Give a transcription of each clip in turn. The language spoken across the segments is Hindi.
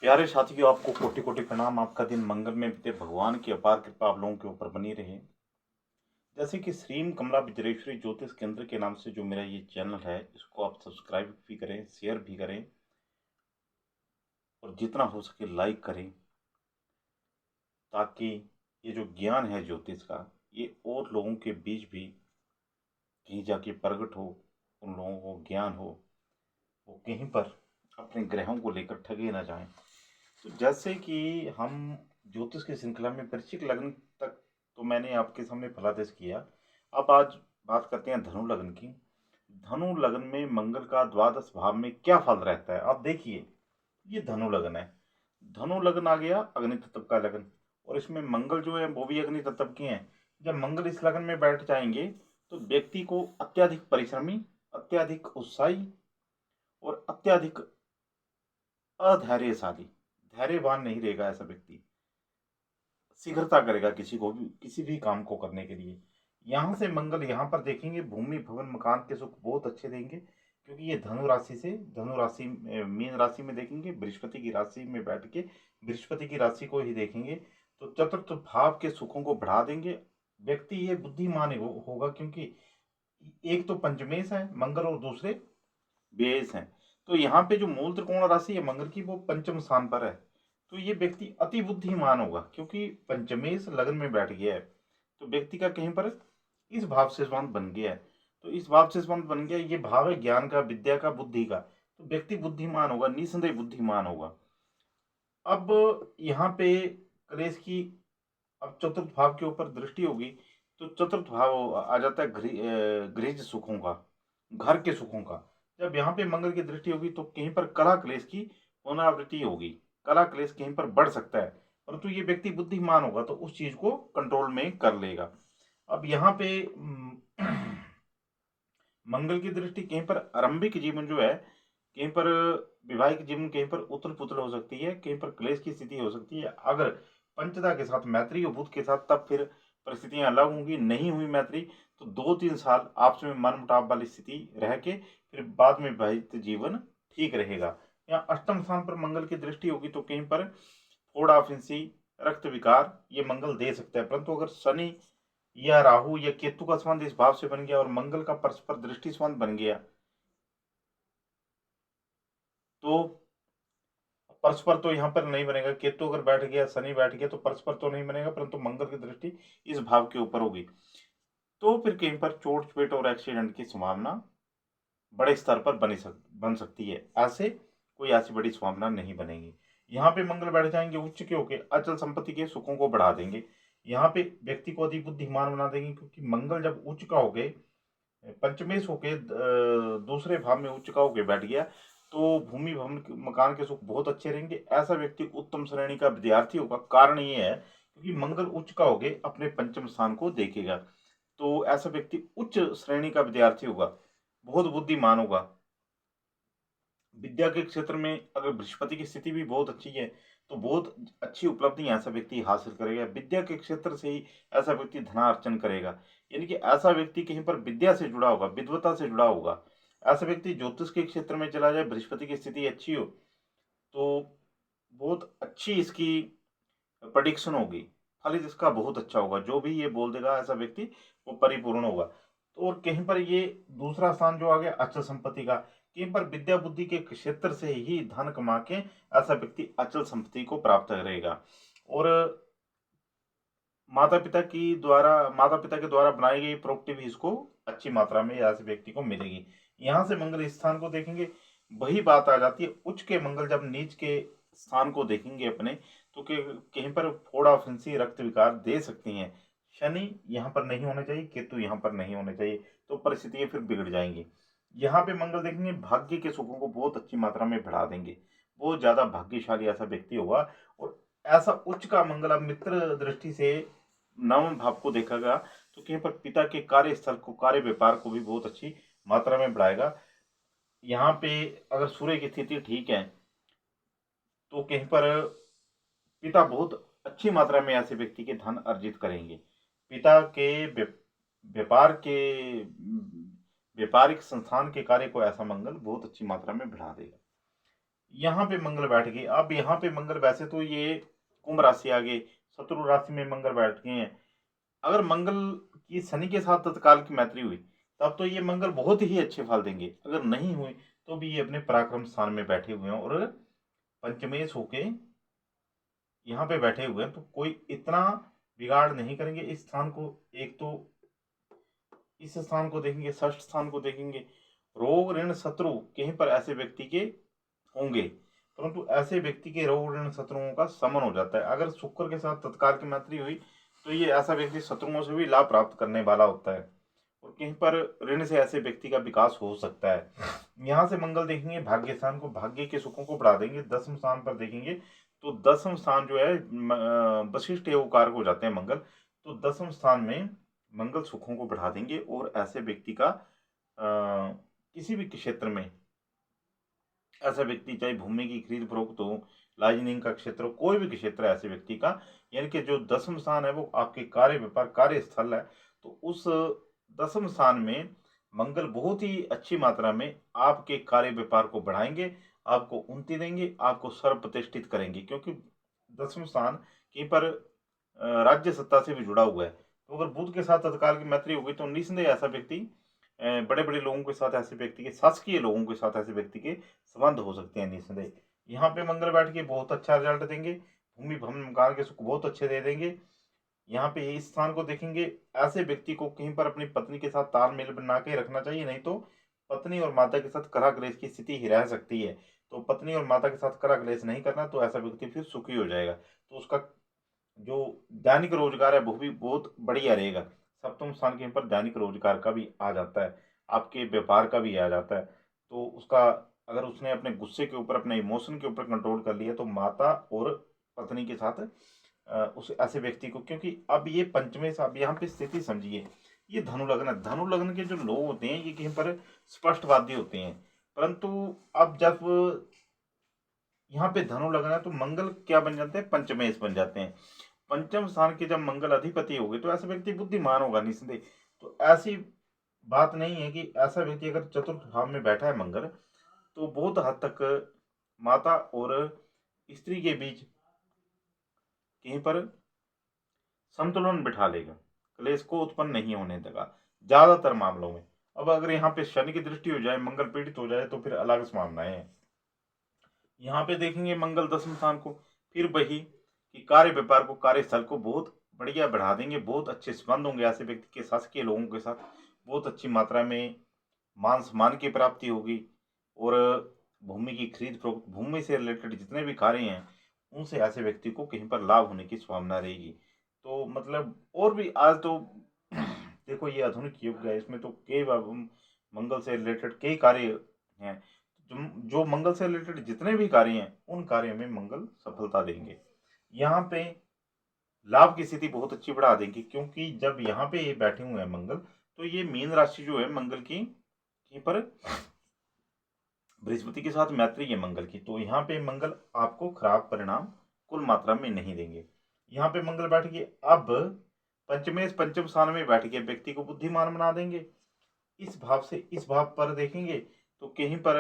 प्यारे साथियों, आपको कोटि कोटि प्रणाम। आपका दिन मंगल में बीते। भगवान की अपार कृपा आप लोगों के ऊपर बनी रहे। जैसे कि श्रीम कमला विजरेश्वरी ज्योतिष केंद्र के नाम से जो मेरा ये चैनल है, इसको आप सब्सक्राइब भी करें, शेयर भी करें और जितना हो सके लाइक करें, ताकि ये जो ज्ञान है ज्योतिष का, ये और लोगों के बीच भी कहीं जाके प्रकट हो, उन लोगों को ज्ञान हो, वो कहीं पर अपने ग्रहों को लेकर ठगे ना जाएं। तो जैसे कि हम ज्योतिष की श्रृंखला में वृश्चिक लग्न तक तो मैंने आपके सामने फलादेश किया। अब आज बात करते हैं धनु लग्न की। धनु लग्न में मंगल का द्वादश भाव में क्या फल रहता है, आप देखिए। ये धनु लग्न है। धनु लग्न आ गया अग्नि तत्व का लग्न, और इसमें मंगल जो है वो भी अग्नि तत्व के हैं। जब मंगल इस लग्न में बैठ जाएंगे तो व्यक्ति को अत्यधिक परिश्रमी, अत्यधिक उत्साही और अत्यधिक अधैर्यशाली, धैर्यवान नहीं रहेगा ऐसा व्यक्ति। शीघ्रता करेगा किसी भी काम को करने के लिए। यहाँ से मंगल यहाँ पर देखेंगे, भूमि भवन मकान के सुख बहुत अच्छे देंगे, क्योंकि ये धनु राशि से धनु राशि मीन राशि में देखेंगे, बृहस्पति की राशि में बैठ के बृहस्पति की राशि को ही देखेंगे तो चतुर्थ भाव के सुखों को बढ़ा देंगे। व्यक्ति ये बुद्धिमान होगा, क्योंकि एक तो पंचमेश है मंगल और दूसरे व्ययेश हैं। तो यहाँ पे जो मूल त्रिकोण राशि है मंगल की, वो पंचम स्थान पर है। तो ये व्यक्ति अति बुद्धिमान होगा, क्योंकि पंचमेश लग्न में बैठ गया है। तो व्यक्ति का कहीं पर इस भाव से संबंध बन गया है। तो इस भाव से संबंध बन गया, ये भाव है ज्ञान का, विद्या का, बुद्धि का। तो व्यक्ति बुद्धिमान होगा, निसंदेह बुद्धिमान होगा। अब यहाँ पे कलेश की, अब चतुर्थ भाव के ऊपर दृष्टि होगी तो चतुर्थ भाव आ जाता है गृह सुखों का, घर के सुखों का। जब यहाँ पे मंगल की दृष्टि होगी तो कहीं पर कला क्लेश की पुनरावृत्ति होगी, कला क्लेश कहीं पर बढ़ सकता है, परंतु ये व्यक्ति बुद्धिमान होगा तो उस चीज को कंट्रोल में कर लेगा। अब यहाँ पे मंगल की दृष्टि कहीं पर आरंभिक जीवन जो है, कहीं पर वैवाहिक जीवन कहीं पर उथल पुथल हो सकती है, कहीं पर क्लेश की स्थिति हो सकती है। अगर पंचदा के साथ मैत्री और बुध के साथ, तब फिर परिस्थितियां अलग होंगी। नहीं हुई मैत्री तो 2-3 साल आपस में मनमुटाव वाली स्थिति रह के फिर बाद में वैवाहिक जीवन ठीक रहेगा। यहाँ अष्टम स्थान पर मंगल की दृष्टि होगी तो कहीं पर फोड़ा फिंसी, रक्त विकार ये मंगल दे सकता है। परंतु अगर शनि या राहु या केतु का संबंध इस भाव से बन गया और मंगल का परस्पर दृष्टि संबंध बन गया, तो परस्पर तो यहाँ पर नहीं बनेगा। केतु अगर बैठ गया, शनि बैठ गया तो परस्पर तो नहीं बनेगा, परंतु मंगल की दृष्टि इस भाव के ऊपर होगी तो फिर कहीं पर चोट चपेट और एक्सीडेंट की संभावना बड़े स्तर पर बन सकती है। ऐसे कोई ऐसी बड़ी संभावना नहीं बनेगी। यहाँ पे मंगल बैठ जाएंगे उच्च के होके, अचल संपत्ति के सुखों को बढ़ा देंगे। यहाँ पे व्यक्ति को अधिक बुद्धिमान बना देंगे, क्योंकि मंगल जब उच्च का हो गए, पंचमेश होके दूसरे भाव में उच्च का होके बैठ गया तो भूमि भवन मकान के सुख बहुत अच्छे रहेंगे। ऐसा व्यक्ति उत्तम श्रेणी का विद्यार्थी होगा। कारण ये है क्योंकि मंगल उच्च का हो गए अपने पंचम स्थान को देखेगा, तो ऐसा व्यक्ति उच्च श्रेणी का विद्यार्थी होगा, बहुत बुद्धिमान होगा। विद्या के क्षेत्र में अगर बृहस्पति की स्थिति भी बहुत अच्छी है तो बहुत अच्छी उपलब्धि ऐसा व्यक्ति हासिल करेगा। विद्या के क्षेत्र से ही ऐसा व्यक्ति धनार्जन करेगा, यानी कि ऐसा व्यक्ति कहीं पर विद्या से जुड़ा होगा, विद्वता से जुड़ा होगा। ऐसा व्यक्ति ज्योतिष के क्षेत्र में चला जाए, बृहस्पति की स्थिति अच्छी हो तो बहुत अच्छी इसकी प्रडिक्शन होगी, फलित इसका बहुत अच्छा होगा। जो भी ये बोल देगा ऐसा व्यक्ति वो परिपूर्ण होगा। तो और कहीं पर ये दूसरा स्थान जो आ गया अचल संपत्ति का, कहीं पर विद्या बुद्धि के क्षेत्र से ही धन कमा के ऐसा व्यक्ति अचल संपत्ति को प्राप्त करेगा। और माता पिता के द्वारा बनाई गई प्रॉपर्टी भी इसको अच्छी मात्रा में ऐसे व्यक्ति को मिलेगी। यहाँ से मंगल स्थान को देखेंगे, वही बात आ जाती है। उच्च के मंगल जब नीच के स्थान को देखेंगे अपने, तो कहीं पर फोड़ा फिंसी रक्त विकार दे सकती हैं। शनि यहाँ पर नहीं होना चाहिए, केतु यहाँ पर नहीं होने चाहिए, तो परिस्थितियां फिर बिगड़ जाएंगी। यहाँ पे मंगल देखेंगे, भाग्य के सुखों को बहुत अच्छी मात्रा में बढ़ा देंगे, बहुत ज्यादा भाग्यशाली ऐसा व्यक्ति होगा। और ऐसा उच्च का मंगल अब मित्र दृष्टि से नवम भाव को देखा गया तो कहीं पर पिता के कार्यस्थल को, कार्य व्यापार को भी बहुत अच्छी मात्रा में बढ़ाएगा। यहाँ पे अगर सूर्य की स्थिति ठीक है तो कहीं पर पिता बहुत अच्छी मात्रा में ऐसे व्यक्ति के धन अर्जित करेंगे। पिता के व्यापार के व्यापारिक संस्थान के कार्य को ऐसा मंगल बहुत अच्छी मात्रा में बढ़ा देगा। यहाँ पे मंगल बैठ गए। अब यहाँ पे मंगल, वैसे तो ये कुंभ राशि आ गई, शत्रु राशि में मंगल बैठ गए हैं। अगर मंगल की शनि के साथ तत्काल की मैत्री हुई तब तो ये मंगल बहुत ही अच्छे फल देंगे। अगर नहीं हुई तो भी ये अपने पराक्रम स्थान में बैठे हुए हैं और पंचमेश होके यहाँ पे बैठे हुए हैं, तो कोई इतना बिगाड़ नहीं करेंगे इस स्थान को। एक तो इस स्थान को देखेंगे, षष्ठ स्थान को देखेंगे, रोग ऋण शत्रु कहीं पर ऐसे व्यक्ति के होंगे, परंतु ऐसे व्यक्ति के रोग ऋण शत्रुओं का समन हो जाता है। अगर शुक्र के साथ तत्काल की मैत्री हुई तो ये ऐसा व्यक्ति शत्रुओं से भी लाभ प्राप्त करने वाला होता है और कहीं पर ऋण से ऐसे व्यक्ति का विकास हो सकता है। यहाँ से मंगल देखेंगे भाग्य स्थान को, भाग्य के सुखों को बढ़ा देंगे। दसम स्थान पर देखेंगे तो दसम स्थान जो है वशिष्ठ एवं कारक हो जाते हैं मंगल, तो दसम स्थान में मंगल सुखों को बढ़ा देंगे और ऐसे व्यक्ति का किसी भी क्षेत्र में ऐसा व्यक्ति, चाहे भूमि की खरीद फरोख्त हो, लाइजनिंग का क्षेत्र हो, कोई भी क्षेत्र है ऐसे व्यक्ति का, यानी कि जो दसम स्थान है वो आपके कार्य व्यापार कार्य स्थल है, तो उस दसम स्थान में मंगल बहुत ही अच्छी मात्रा में आपके कार्य व्यापार को बढ़ाएंगे, आपको उन्नति देंगे, आपको सर्व प्रतिष्ठित करेंगे, क्योंकि दसम स्थान कहीं पर राज्य सत्ता से भी जुड़ा हुआ है। तो अगर बुध के साथ तत्काल की मैत्री होगी तो निस्संदेह ऐसा व्यक्ति बड़े बड़े लोगों के साथ, ऐसे व्यक्ति के शासकीय लोगों के साथ ऐसे व्यक्ति के संबंध हो सकते हैं निस्संदेह। यहाँ पे मंगल बैठ के बहुत अच्छा रिजल्ट देंगे, भूमि भवन मकान के सुख बहुत अच्छे दे देंगे। यहाँ पे इस स्थान को देखेंगे, ऐसे व्यक्ति को कहीं पर अपनी पत्नी के साथ तालमेल बना के रखना चाहिए, नहीं तो पत्नी और माता के साथ कलह क्लेश की स्थिति ही रह सकती है। तो पत्नी और माता के साथ कलह क्लेश नहीं करना, तो ऐसा व्यक्ति फिर सुखी हो जाएगा, तो उसका जो दैनिक रोजगार है वो भी बहुत बढ़िया रहेगा। सप्तम स्थान के ऊपर दैनिक रोजगार का भी आ जाता है, आपके व्यापार का भी आ जाता है। तो उसका, अगर उसने अपने गुस्से के ऊपर, अपने इमोशन के ऊपर कंट्रोल कर लिया तो माता और पत्नी के साथ उस ऐसे व्यक्ति को, क्योंकि अब ये पंचमे से, अब यहाँ पे स्थिति समझिए, ये धनु लग्न है। धनु लग्न के जो लोग होते हैं ये कहीं पर स्पष्टवादी होते हैं, परंतु अब जब यहाँ पे धनु लग्न है तो मंगल क्या बन जाते हैं, पंचमेश बन जाते हैं। पंचम स्थान के जब मंगल अधिपति होंगे तो ऐसा व्यक्ति बुद्धिमान होगा निस्संदेह। तो ऐसी बात नहीं है कि ऐसा व्यक्ति अगर चतुर्थ भाव में बैठा है मंगल तो बहुत हद तक माता और स्त्री के बीच कहीं पर संतुलन बिठा लेगा, क्लेश को उत्पन्न नहीं होने देगा ज्यादातर मामलों में। अब अगर यहाँ पे शनि की दृष्टि हो जाए, मंगल पीड़ित हो जाए तो फिर अलग संभावनाएं हैं। यहाँ पे देखेंगे मंगल दसम स्थान को, फिर वही कि कार्य व्यापार को, कार्यस्थल को बहुत बढ़िया बढ़ा देंगे, बहुत अच्छे संबंध होंगे ऐसे व्यक्ति के शासकीय लोगों के साथ, बहुत अच्छी मात्रा में मान सम्मान की प्राप्ति होगी और भूमि की खरीद फरोख्त, भूमि से रिलेटेड जितने भी कार्य हैं उनसे ऐसे व्यक्ति को कहीं पर लाभ होने की संभावना रहेगी। तो मतलब और भी आज तो देखो ये आधुनिक युग है, इसमें तो कई मंगल से रिलेटेड कई कार्य हैं, जो मंगल से रिलेटेड जितने भी कार्य हैं उन कार्यों में मंगल सफलता देंगे। यहाँ पे लाभ की स्थिति बहुत अच्छी बढ़ा देंगे, क्योंकि जब यहाँ पे ये बैठे हुए हैं मंगल, तो ये मीन राशि जो है मंगल की पर बृहस्पति के साथ मैत्री है मंगल की, तो यहाँ पे मंगल आपको खराब परिणाम कुल मात्रा में नहीं देंगे। यहाँ पे मंगल बैठ के अब पंचमेश पंचम स्थान में बैठ के व्यक्ति को बुद्धिमान बना देंगे। इस भाव से इस भाव पर देखेंगे तो कहीं पर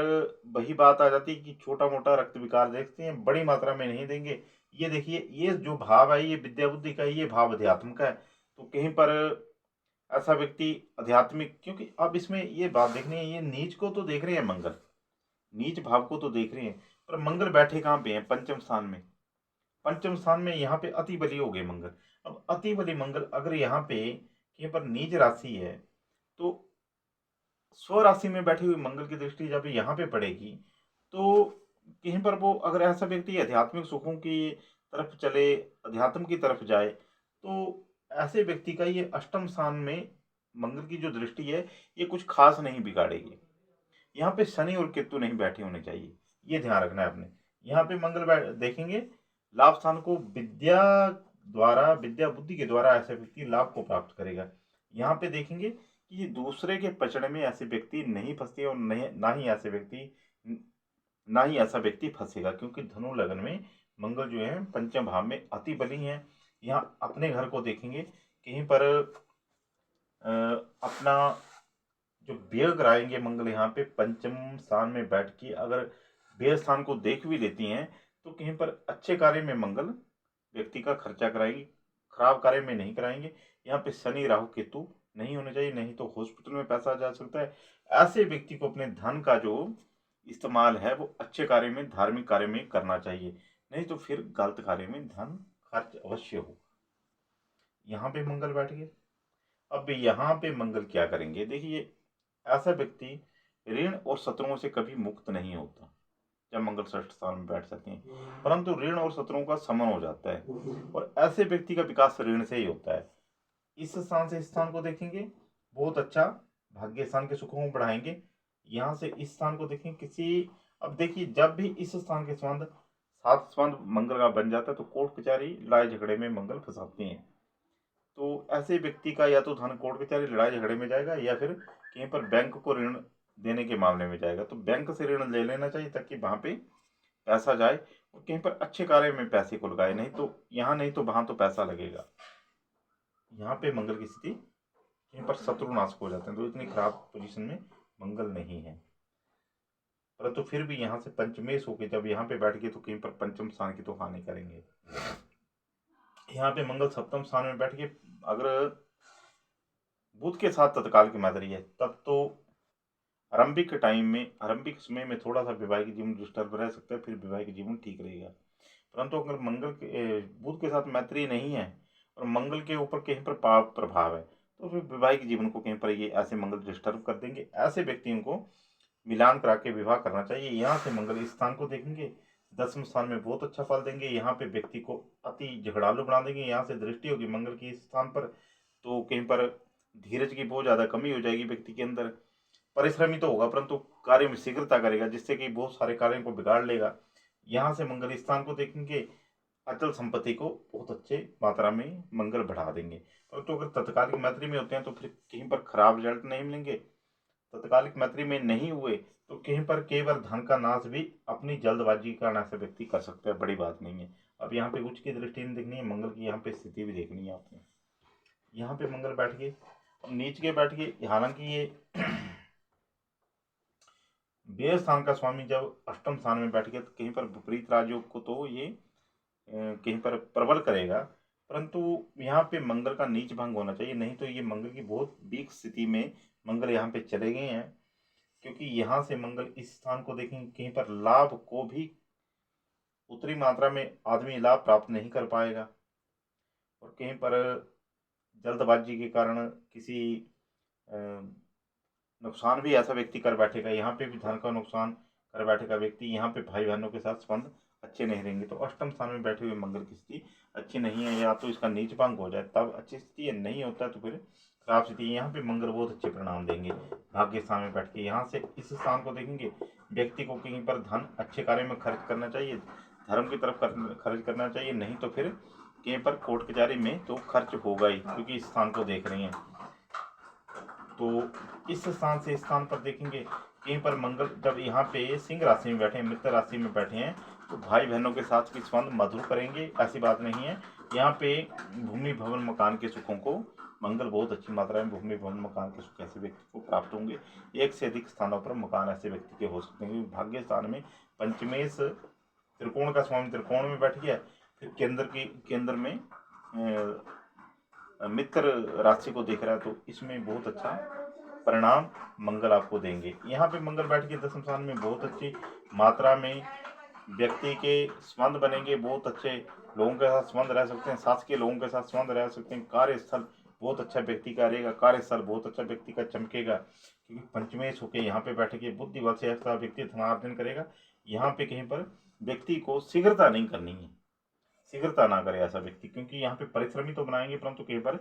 वही बात आ जाती है कि छोटा मोटा रक्त विकार देखते हैं, बड़ी मात्रा में नहीं देंगे। ये देखिए, ये जो भाव है ये विद्या बुद्धि का, ये भाव अध्यात्म का है, तो कहीं पर ऐसा व्यक्ति आध्यात्मिक, क्योंकि अब इसमें ये बात देखनी है, ये नीच को तो देख रहे हैं मंगल, नीच भाव को तो देख रहे हैं, पर मंगल बैठे कहाँ पे हैं, पंचम स्थान में। पंचम स्थान में यहाँ पे अति बली हो गए मंगल। अब अति बली मंगल अगर यहाँ पे कहीं पर नीच राशि है तो स्व राशि में बैठी हुई मंगल की दृष्टि जब यहाँ पे पड़ेगी तो कहीं पर वो, अगर ऐसा व्यक्ति आध्यात्मिक सुखों की तरफ चले, अध्यात्म की तरफ जाए, तो ऐसे व्यक्ति का ये अष्टम स्थान में मंगल की जो दृष्टि है ये कुछ खास नहीं बिगाड़ेगी। यहाँ पे शनि और केतु नहीं बैठे होने चाहिए, ये ध्यान रखना है आपने। यहाँ पे मंगल देखेंगे लाभ स्थान को, विद्या द्वारा, विद्या बुद्धि के द्वारा ऐसा व्यक्ति लाभ को प्राप्त करेगा। यहाँ पे देखेंगे कि दूसरे के पचड़े में ऐसे व्यक्ति नहीं फंसते और नहीं, ना ही ऐसा व्यक्ति फंसेगा, क्योंकि धनु लग्न में मंगल जो है पंचम भाव में अति बली है। यहाँ अपने घर को देखेंगे, कहीं पर अपना जो व्यय कराएंगे मंगल यहाँ पे पंचम स्थान में बैठ के, अगर व्यय स्थान को देख भी लेती हैं तो कहीं पर अच्छे कार्य में मंगल व्यक्ति का खर्चा कराएंगे, खराब कार्य में नहीं कराएंगे। यहाँ पे शनि राहु केतु नहीं होने चाहिए, नहीं तो हॉस्पिटल में पैसा जा सकता है। ऐसे व्यक्ति को अपने धन का जो इस्तेमाल है वो अच्छे कार्य में, धार्मिक कार्य में करना चाहिए, नहीं तो फिर गलत कार्य में धन खर्च अवश्य हो। यहाँ पे मंगल बैठ गए। अब यहाँ पे मंगल क्या करेंगे, देखिए ऐसा व्यक्ति ऋण और शत्रुओं से कभी मुक्त नहीं होता जब मंगल षष्ठ स्थान में बैठ जाते हैं, परंतु ऋण और शत्रुओं का समन हो जाता है और ऐसे व्यक्ति का विकास ऋण से ही होता है। इस स्थान से इस स्थान को देखेंगे बहुत अच्छा भाग्य स्थान के सुखों को बढ़ाएंगे। यहाँ से इस स्थान को देखें किसी, अब देखिए जब भी इस स्थान के संबंध सात संबंध मंगल का बन जाता है तो कोर्ट कचहरी लड़ाई झगड़े में मंगल फंसाते हैं। तो ऐसे व्यक्ति का या तो धन कोर्ट कचहरी लड़ाई झगड़े में जाएगा या फिर कहीं पर बैंक को ऋण देने के मामले में जाएगा। तो बैंक से ऋण ले लेना चाहिए ताकि वहां पे पैसा जाए और कहीं पर अच्छे कार्य में पैसे को लगाए, नहीं तो यहाँ नहीं तो वहां तो पैसा लगेगा। यहाँ पे मंगल की स्थिति कहीं पर शत्रु नाशक हो जाते हैं, तो इतनी खराब पोजीशन में मंगल नहीं है। परंतु फिर भी यहाँ से पंचमेश होके जब यहाँ पे बैठ गए तो कहीं पर पंचम स्थान की तो हानि करेंगे। यहाँ पे मंगल सप्तम स्थान में बैठ के अगर बुध के साथ तत्काल की मैत्री है तब तो आरंभिक टाइम में, आरंभिक समय में थोड़ा सा वैवाहिक जीवन डिस्टर्ब रह सकता है, फिर वैवाहिक जीवन ठीक रहेगा। परंतु अगर मंगल के बुध के साथ मैत्री नहीं है और मंगल के ऊपर कहीं पर पाप प्रभाव है तो फिर वैवाहिक जीवन को कहीं पर ये ऐसे मंगल डिस्टर्ब कर देंगे। ऐसे व्यक्तियों को मिलान करा के विवाह करना चाहिए। यहाँ से मंगल इस स्थान को देखेंगे, दसवें स्थान में बहुत अच्छा फल देंगे। यहाँ पे व्यक्ति को अति झगड़ालू बना देंगे। यहाँ से दृष्टि होगी मंगल की इस स्थान पर तो कहीं पर धीरज की बहुत ज्यादा कमी हो जाएगी व्यक्ति के अंदर। परिश्रमी तो होगा परंतु कार्य में शीघ्रता करेगा जिससे कि बहुत सारे कार्यों को बिगाड़ लेगा। यहाँ से मंगल स्थान को देखेंगे, अचल संपत्ति को बहुत अच्छे मात्रा में मंगल बढ़ा देंगे। परंतु अगर तत्कालिक मैत्री में होते हैं तो फिर कहीं पर खराब रिजल्ट नहीं मिलेंगे। तत्कालिक मैत्री में नहीं हुए तो कहीं पर केवल धन का नाश भी अपनी जल्दबाजी के कारण ऐसा व्यक्ति कर सकता है, बड़ी बात नहीं है। अब यहाँ पे उच्च की दृष्टि नहीं देखनी है, मंगल की यहाँ पे स्थिति भी देखनी है आपने। यहाँ पे मंगल बैठ गए, नीच के बैठ गए। हालांकि ये व्यय स्थान का स्वामी जब अष्टम स्थान में बैठ गया तो कहीं पर विपरीत राजयोग को तो ये कहीं पर प्रबल करेगा, परंतु यहाँ पे मंगल का नीच भंग होना चाहिए, नहीं तो ये मंगल की बहुत वीक स्थिति में मंगल यहाँ पे चले गए हैं। क्योंकि यहाँ से मंगल इस स्थान को देखेंगे कहीं पर लाभ को भी उतनी मात्रा में आदमी लाभ प्राप्त नहीं कर पाएगा और कहीं पर जल्दबाजी के कारण किसी नुकसान भी ऐसा व्यक्ति कर बैठेगा। यहाँ पे भी धन का नुकसान कर बैठेगा व्यक्ति। यहाँ पे भाई बहनों के साथ संबंध अच्छे नहीं रहेंगे। तो अष्टम स्थान में बैठे हुए मंगल की स्थिति अच्छी नहीं है, या तो इसका नीच भंग हो जाए तब अच्छी स्थिति है, नहीं होता तो फिर खराब स्थिति है। यहाँ पे मंगल बहुत अच्छे परिणाम देंगे भाग्य स्थान में बैठ के। यहाँ से इस स्थान को देखेंगे, व्यक्ति को कहीं पर धन अच्छे कार्य में खर्च करना चाहिए, धर्म की तरफ खर्च करना चाहिए, नहीं तो फिर कहीं पर कोर्ट कचहरी में तो खर्च होगा ही, क्योंकि इस स्थान को देख रही हैं। तो इस स्थान से स्थान पर देखेंगे कहीं पर मंगल जब यहाँ पे सिंह राशि में बैठे हैं, मित्र राशि में बैठे हैं, तो भाई बहनों के साथ भी संबंध मधुर करेंगे, ऐसी बात नहीं है। यहाँ पे भूमि भवन मकान के सुखों को मंगल बहुत अच्छी मात्रा में भूमि भवन मकान के सुख ऐसे व्यक्ति को प्राप्त होंगे। एक से अधिक स्थानों पर मकान ऐसे व्यक्ति के हो सकते हैं। भाग्य स्थान में पंचमेश त्रिकोण का स्वामी त्रिकोण में बैठ गया, फिर केंद्र में मित्र राशि को देख रहा है, तो इसमें बहुत अच्छा परिणाम मंगल आपको देंगे। यहाँ पे मंगल बैठ के दसम स्थान में बहुत अच्छी मात्रा में व्यक्ति के संबंध बनेंगे, बहुत अच्छे लोगों के साथ संबंध रह सकते हैं, शासकीय लोगों के साथ संबंध रह सकते हैं। कार्यस्थल बहुत अच्छा व्यक्ति का रहेगा, कार्यस्थल बहुत अच्छा व्यक्ति का चमकेगा, क्योंकि पंचमेश होकर यहाँ पे बैठ के बुद्धि बल से ऐसा व्यक्ति धनार्जन करेगा। यहाँ पे कहीं पर व्यक्ति को शीघ्रता नहीं करनी है, शीघ्रता ना करे ऐसा व्यक्ति, क्योंकि यहाँ पे परिश्रमी तो बनाएंगे परंतु कहीं पर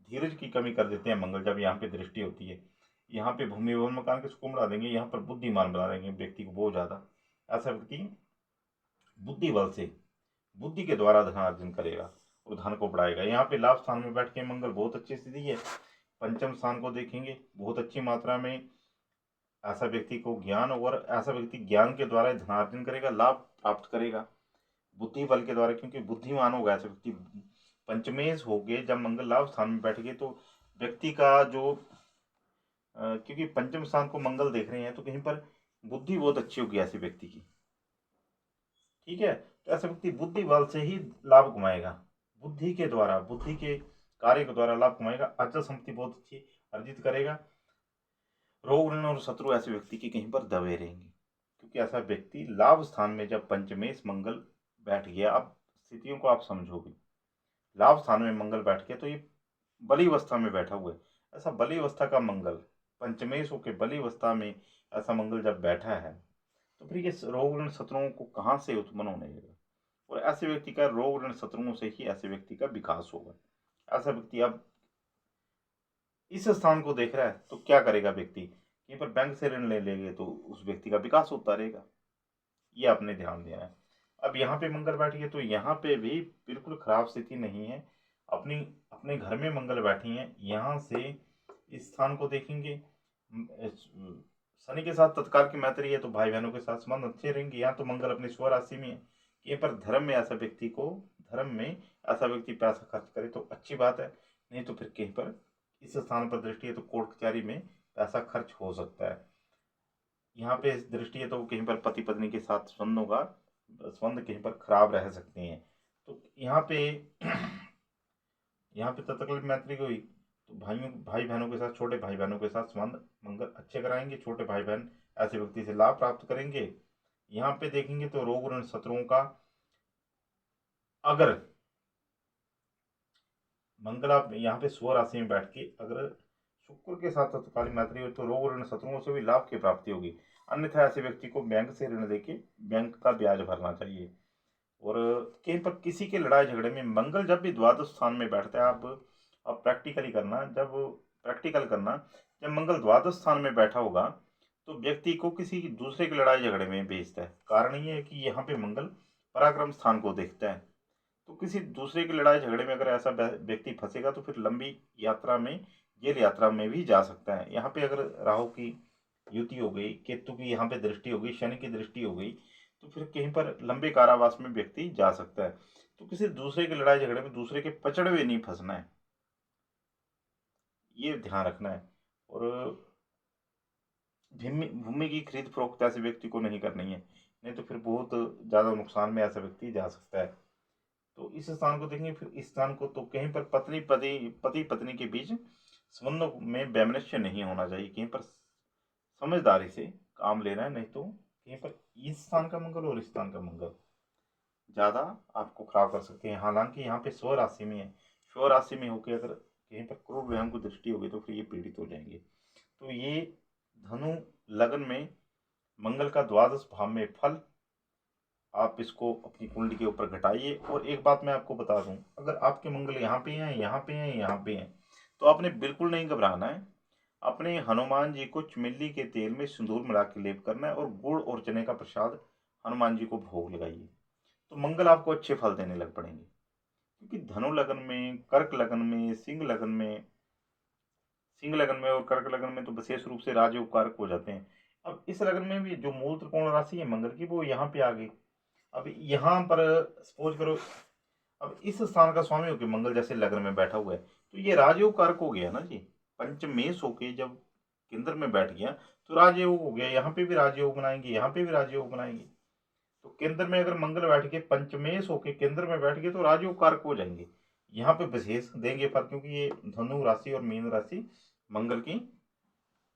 धीरज की कमी कर देते हैं मंगल जब यहाँ पे दृष्टि होती है। यहाँ पे भूमि भवन मकान के सुकून बढ़ा देंगे, यहाँ पर बुद्धिमान बना देंगे व्यक्ति को बहुत ज्यादा। ऐसा व्यक्ति बुद्धि बल से, बुद्धि के द्वारा धनार्जन करेगा और धन को बढ़ाएगा। यहाँ पे लाभ स्थान में बैठ के मंगल बहुत अच्छी स्थिति है। पंचम स्थान को देखेंगे, बहुत अच्छी मात्रा में ऐसा व्यक्ति को ज्ञान, और ऐसा व्यक्ति ज्ञान के द्वारा धनार्जन करेगा, लाभ प्राप्त करेगा बुद्धि बल के द्वारा, क्योंकि बुद्धिमान होगा ऐसा व्यक्ति। पंचमेश हो गए जब मंगल लाभ स्थान में बैठ गए तो व्यक्ति का जो क्योंकि पंचम स्थान को मंगल देख रहे हैं तो कहीं पर बुद्धि बहुत अच्छी होगी ऐसे व्यक्ति की। ठीक है। तो ऐसा व्यक्ति बुद्धि बल से ही लाभ कमाएगा, बुद्धि के द्वारा, बुद्धि के कार्य के द्वारा लाभ कमाएगा, अचल संपत्ति बहुत अच्छी अर्जित करेगा। रोग ऋण और शत्रु ऐसे व्यक्ति के कहीं पर दबे रहेंगे, क्योंकि ऐसा व्यक्ति लाभ स्थान में जब पंचमेश मंगल बैठ गया, अब स्थितियों को आप समझोगे, लाभ स्थान में मंगल बैठ गया तो ये बली अवस्था में बैठा हुआ है। ऐसा बली अवस्था का मंगल, पंचमेश होकर बली अवस्था में ऐसा मंगल जब बैठा है, तो फिर ये रोग ऋण शत्रुओं को कहाँ से उत्पन्न होने लगेगा, और ऐसे व्यक्ति का रोग ऋण शत्रुओं से ही ऐसे व्यक्ति का विकास होगा। ऐसा व्यक्ति अब इस स्थान को देख रहा है तो क्या करेगा व्यक्ति, कहीं पर बैंक से ऋण ले लेंगे तो उस व्यक्ति का विकास होता रहेगा, ये आपने ध्यान देना है। अब यहाँ पे मंगल बैठ गए तो यहाँ पे भी बिल्कुल खराब स्थिति नहीं है, अपनी अपने घर में मंगल बैठी हैं, यहाँ से इस स्थान को देखेंगे, शनि के साथ तत्काल की मैत्री है तो भाई बहनों के साथ संबंध अच्छे रहेंगे। यहाँ तो मंगल अपनी स्व राशि में है, कहीं पर धर्म में ऐसा व्यक्ति को, धर्म में ऐसा व्यक्ति पैसा खर्च करे तो अच्छी बात है, नहीं तो फिर कहीं पर इस स्थान पर दृष्टि है तो कोर्ट कचहरी में पैसा खर्च हो सकता है। यहाँ पे दृष्टि है तो कहीं पर पति पत्नी के साथ संबंध होगा, संबंध कहीं पर खराब रह सकते हैं। तो यहाँ पे यहाँ पे तत्काल मैत्री हुई तो भाई बहनों के साथ, छोटे भाई बहनों के साथ संबंध मंगल अच्छे कराएंगे, छोटे भाई बहन ऐसे व्यक्ति से लाभ प्राप्त करेंगे। यहाँ पे देखेंगे तो रोग ऋण शत्रुओं का, अगर मंगल आप यहाँ पे स्व राशि में बैठ के अगर शुक्र के साथ तत्कालीन मैत्री हो तो रोग ऋण शत्रुओं से भी लाभ की प्राप्ति होगी। अन्यथा ऐसे व्यक्ति को बैंक से ऋण लेके बैंक का ब्याज भरना चाहिए। और कहीं पर किसी के लड़ाई झगड़े में मंगल जब भी द्वादश स्थान में बैठता है, आप प्रैक्टिकली करना, जब प्रैक्टिकल करना, जब मंगल द्वादश स्थान में बैठा होगा तो व्यक्ति को किसी दूसरे की लड़ाई झगड़े में भेजता है। कारण ये है कि यहाँ पे मंगल पराक्रम स्थान को देखता है, तो किसी दूसरे की लड़ाई झगड़े में अगर ऐसा व्यक्ति फंसेगा तो फिर लंबी यात्रा में, जेल यात्रा में भी जा सकता है। यहाँ पे अगर राहु की युति हो गई, केतु की यहाँ पे दृष्टि हो गई, शनि की दृष्टि हो गई, तो फिर कहीं पर लंबे कारावास में व्यक्ति जा सकता है। तो किसी दूसरे की लड़ाई झगड़े में दूसरे के पचड़े में नहीं फंसना है, ये ध्यान रखना है। और भूमि की खरीद फरोख्त ऐसे व्यक्ति को नहीं करनी है, नहीं तो फिर बहुत ज़्यादा नुकसान में ऐसा व्यक्ति जा सकता है। तो इस स्थान को देखेंगे, फिर इस स्थान को तो कहीं पर पति पत्नी के बीच संबंधों में वैमनस्य नहीं होना चाहिए, कहीं पर समझदारी से काम लेना है, नहीं तो कहीं पर इस स्थान का मंगल और इस स्थान का मंगल ज़्यादा आपको खराब कर सकते हैं। हालांकि यहाँ पे स्व राशि में है, स्व राशि में होकर अगर कहीं पर क्रूर ग्रहों को दृष्टि होगी तो फिर ये पीड़ित हो जाएंगे। तो ये धनु लगन में मंगल का द्वादश भाव में फल, आप इसको अपनी कुंडली के ऊपर घटाइए। और एक बात मैं आपको बता दूं, अगर आपके मंगल यहाँ पे हैं, यहाँ पे हैं, यहाँ पे हैं, तो आपने बिल्कुल नहीं घबराना है। अपने हनुमान जी को चमेली के तेल में सिंदूर मिला के लेप करना है और गुड़ और चने का प्रसाद हनुमान जी को भोग लगाइए, तो मंगल आपको अच्छे फल देने लग पड़ेंगे। क्योंकि धनु लगन में, कर्क लगन में, सिंह लगन में और कर्क लगन में तो विशेष रूप से राजयोग कारक हो जाते हैं। अब इस लगन में भी जो मूल त्रिकोण राशि है मंगल की, वो यहाँ पे आ गई। अब यहाँ पर सपोज करो, अब इस स्थान का स्वामी होके मंगल जैसे लग्न में बैठा हुआ है तो ये राजयोग कारक हो गया ना जी। पंचमेश होके जब केंद्र में बैठ गया तो राजयोग हो गया, यहाँ पे भी राजयोग बनाएंगे, यहाँ पे भी राजयोग बनाएंगे। तो केंद्र में अगर मंगल बैठ के पंचमेश होके केंद्र में बैठ गए तो राजयोग कारक हो जाएंगे। यहाँ पे विशेष देंगे फल, क्योंकि ये धनु राशि और मीन राशि मंगल की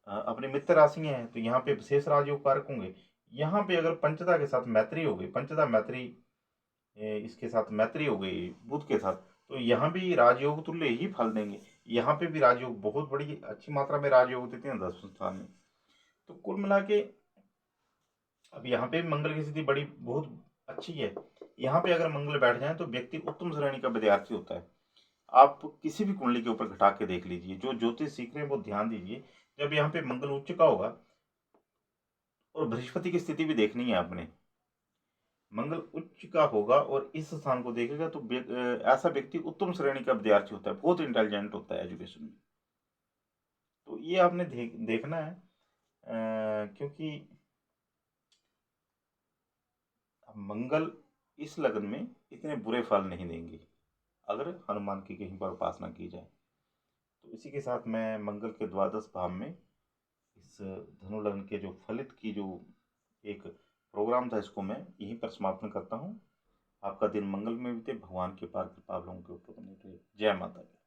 अपनी मित्र राशियां हैं, तो यहाँ पे विशेष राजयोग कारक होंगे। यहाँ पे अगर पंचता के साथ मैत्री हो गई, पंचता मैत्री इसके साथ मैत्री हो गई बुध के साथ, तो यहाँ भी राजयोग तुल्य ही फल देंगे। यहाँ पे भी राजयोग बहुत बड़ी अच्छी मात्रा में राजयोग देते हैं 10वें स्थान में। तो कुल मिला के अब यहाँ पे मंगल की स्थिति बड़ी बहुत अच्छी है। यहाँ पे अगर मंगल बैठ जाए तो व्यक्ति उत्तम श्रेणी का विद्यार्थी होता है। आप किसी भी कुंडली के ऊपर घटा के देख लीजिए, जो ज्योतिष सीख रहे हैं वो ध्यान दीजिए, जब यहाँ पे मंगल उच्च का होगा, और बृहस्पति की स्थिति भी देखनी है आपने, मंगल उच्च का होगा और इस स्थान को देखेगा तो ऐसा व्यक्ति उत्तम श्रेणी का विद्यार्थी होता है, बहुत इंटेलिजेंट होता है एजुकेशन में। तो ये आपने देखना है, क्योंकि मंगल इस लगन में इतने बुरे फल नहीं देंगे अगर हनुमान की कहीं पर उपासना की जाए। तो इसी के साथ मैं मंगल के द्वादश भाव में इस धनु लग्न के जो फलित की जो एक प्रोग्राम प्रोग्राम था इसको मैं यहीं पर समापन करता हूँ। आपका दिन मंगल में बीते, भगवान की अपार कृपा आप लोगों के ऊपर बनी रहे। जय माता दी।